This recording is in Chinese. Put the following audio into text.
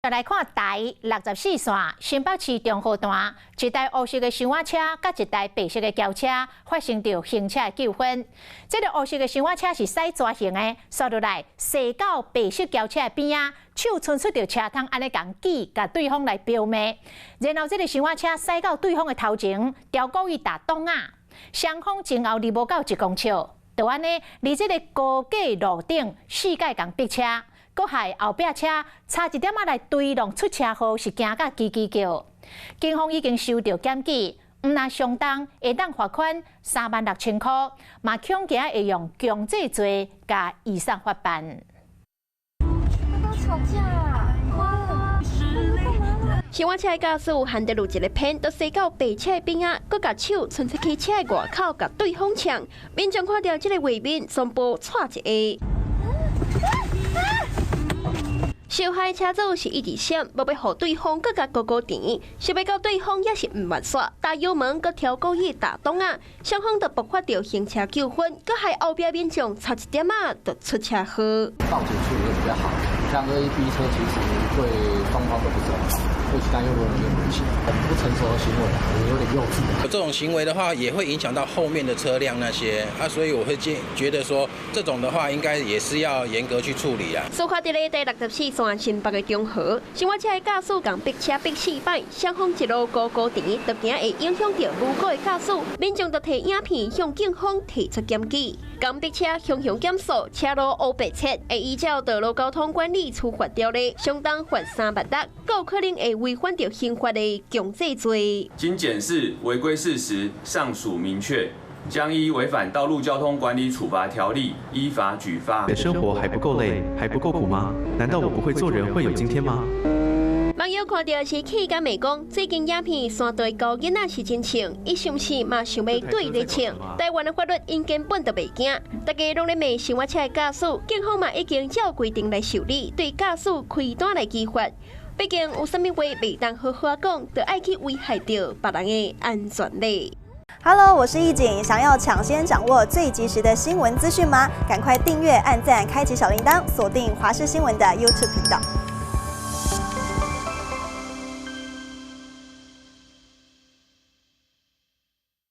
就来看台64线新北市中和段，一台黑色的箱仔车甲一台白色的轿车发生着行车纠纷。这个黑色的箱仔车是驶蛇形的，刷落来驶到白色轿车的边啊，手伸出着车窗，安尼共挤，甲对方来标骂。然后这个箱仔车驶到对方的头前，调故意打洞啊，双方前后离无到1公尺，就安尼离这个高架路顶4界共逼车。 搁害后壁车差一点仔来追撞出车祸，是惊甲叽叽叫。警方已经收到检举，毋若相当会当罚款36000块，嘛恐惊会用强制罪甲移送法办。吵架啊！小我车驾驶hand得路一个偏，都驶到白车边啊，搁甲手伸出去车的外口，甲对方抢。民众看到这个画面，全部踹一下。 受害车主是一直闪，无要互对方搁甲高高甜，想要到对方也是毋愿煞，打油门搁调故意打洞啊，双方就爆发着行车纠纷，搁害后边民众差一点啊就出车祸。报警处理会比较好，像A、B 车其实对双方都不是很好，对其他用路人有危险，很不成熟的行为，有点幼稚。这种行为的话，也会影响到后面的车辆那些啊，所以我会觉得说，这种的话应该也是要严格去处理啊。事发伫咧第64线新北的中和，小我车的驾驶共逼车逼4摆，双方一路高高甜，特惊会影响到路过的驾驶，民众就摕影片向警方提出检举。共逼车向检索车路黑白切，会依照道路交通管理处罚条例，相当罚3万元，有可能会违反到刑法的强制罪。经检视违规事实尚属明确，将依违反道路交通管理处罚条例依法举发。生活还不够累，还不够苦吗？难道我不会做人会有今天吗？ 网友看到是气甲骂讲，最近影片山地高囡仔是真穿，伊是毋是嘛想要对咧穿？台湾的法律因根本就袂惊，大家拢咧骂小我车的驾驶，警方嘛已经照规定来受理，对驾驶开单来执法。毕竟有啥物话袂当好好讲，就爱去危害到别人的安全嘞。Hello， 我是易景，想要抢先掌握最及时的新闻资讯吗？赶快订阅、按赞、开启小铃铛，锁定华视新闻的 YouTube 频道。